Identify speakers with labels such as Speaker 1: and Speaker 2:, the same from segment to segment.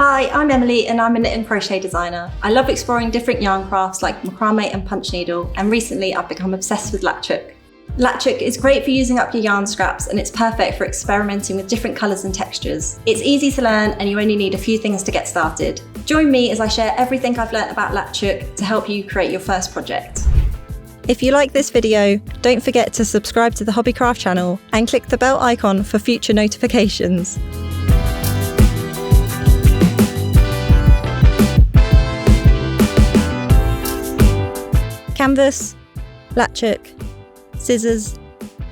Speaker 1: Hi, I'm Emily and I'm a knit and crochet designer. I love exploring different yarn crafts like macrame and punch needle, and recently I've become obsessed with Latch Hook. Latch Hook is great for using up your yarn scraps, and it's perfect for experimenting with different colours and textures. It's easy to learn and you only need a few things to get started. Join me as I share everything I've learnt about Latch Hook to help you create your first project.
Speaker 2: If you like this video, don't forget to subscribe to the Hobbycraft channel and click the bell icon for future notifications. Canvas, latch hook, scissors,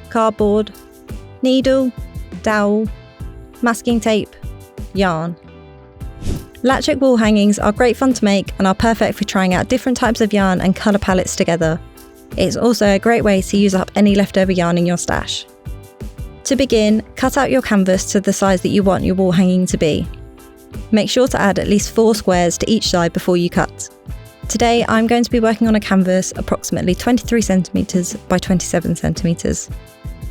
Speaker 2: cardboard, needle, dowel, masking tape, yarn. Latch hook wall hangings are great fun to make and are perfect for trying out different types of yarn and colour palettes together. It's also a great way to use up any leftover yarn in your stash. To begin, cut out your canvas to the size that you want your wall hanging to be. Make sure to add at least 4 squares to each side before you cut. Today I'm going to be working on a canvas approximately 23 centimetres by 27 centimetres.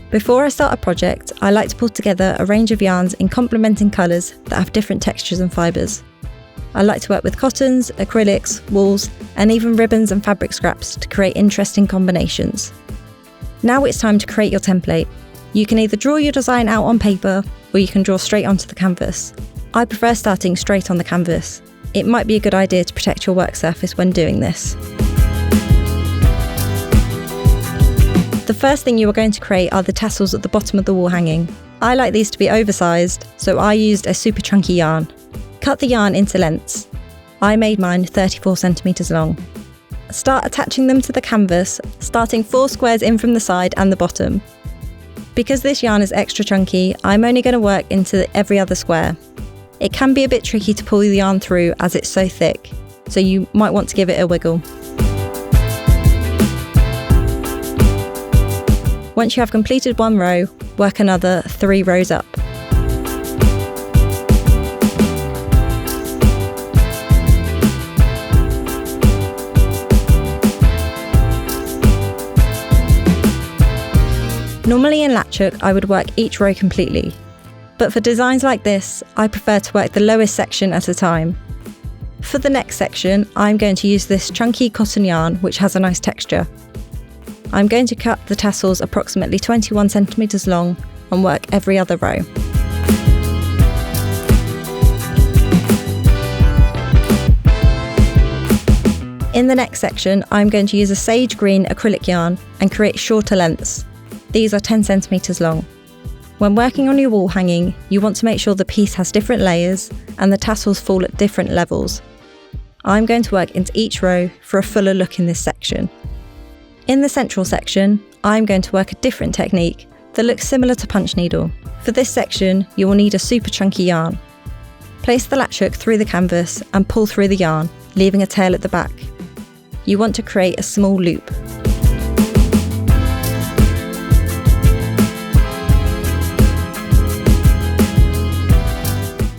Speaker 2: Before I start a project, I like to pull together a range of yarns in complementing colours that have different textures and fibres. I like to work with cottons, acrylics, wools, and even ribbons and fabric scraps to create interesting combinations. Now it's time to create your template. You can either draw your design out on paper or you can draw straight onto the canvas. I prefer starting straight on the canvas. It might be a good idea to protect your work surface when doing this. The first thing you are going to create are the tassels at the bottom of the wall hanging. I like these to be oversized, so I used a super chunky yarn. Cut the yarn into lengths. I made mine 34 centimetres long. Start attaching them to the canvas, starting 4 squares in from the side and the bottom. Because this yarn is extra chunky, I'm only going to work into every other square. It can be a bit tricky to pull the yarn through as it's so thick, so you might want to give it a wiggle. Once you have completed 1 row, work another 3 rows up. Normally in Latch Hook, I would work each row completely. But for designs like this, I prefer to work the lowest section at a time. For the next section, I'm going to use this chunky cotton yarn which has a nice texture. I'm going to cut the tassels approximately 21 centimetres long and work every other row. In the next section, I'm going to use a sage green acrylic yarn and create shorter lengths. These are 10 centimetres long. When working on your wall hanging, you want to make sure the piece has different layers and the tassels fall at different levels. I'm going to work into each row for a fuller look in this section. In the central section, I'm going to work a different technique that looks similar to punch needle. For this section, you will need a super chunky yarn. Place the latch hook through the canvas and pull through the yarn, leaving a tail at the back. You want to create a small loop.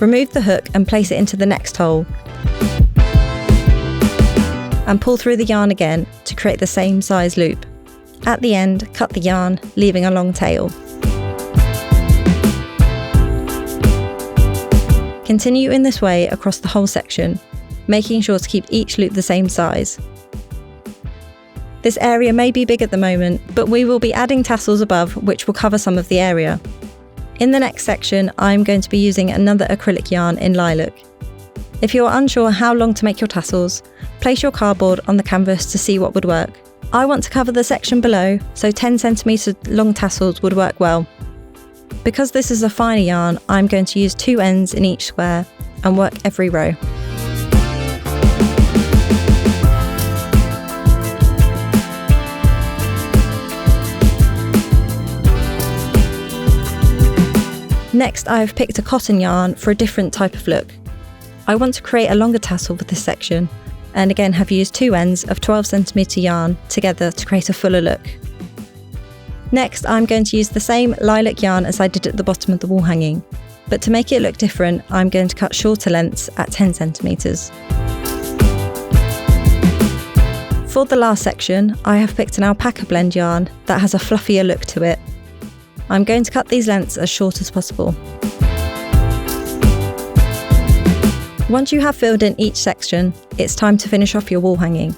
Speaker 2: Remove the hook and place it into the next hole. And pull through the yarn again to create the same size loop. At the end, cut the yarn, leaving a long tail. Continue in this way across the whole section, making sure to keep each loop the same size. This area may be big at the moment, but we will be adding tassels above which will cover some of the area. In the next section, I'm going to be using another acrylic yarn in lilac. If you're unsure how long to make your tassels, place your cardboard on the canvas to see what would work. I want to cover the section below, so 10 centimetre long tassels would work well. Because this is a finer yarn, I'm going to use 2 ends in each square and work every row. Next, I have picked a cotton yarn for a different type of look. I want to create a longer tassel for this section, and again have used 2 ends of 12 centimetre yarn together to create a fuller look. Next, I'm going to use the same lilac yarn as I did at the bottom of the wall hanging, but to make it look different, I'm going to cut shorter lengths at 10 centimetres. For the last section, I have picked an alpaca blend yarn that has a fluffier look to it. I'm going to cut these lengths as short as possible. Once you have filled in each section, it's time to finish off your wall hanging.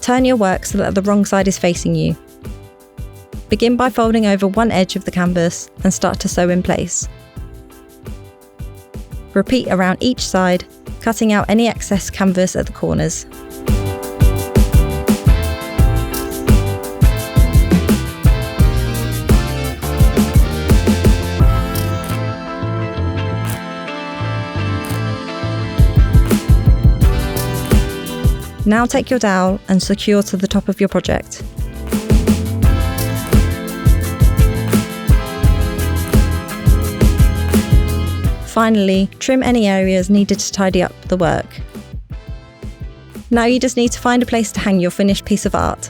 Speaker 2: Turn your work so that the wrong side is facing you. Begin by folding over one edge of the canvas and start to sew in place. Repeat around each side, cutting out any excess canvas at the corners. Now take your dowel and secure to the top of your project. Finally, trim any areas needed to tidy up the work. Now you just need to find a place to hang your finished piece of art.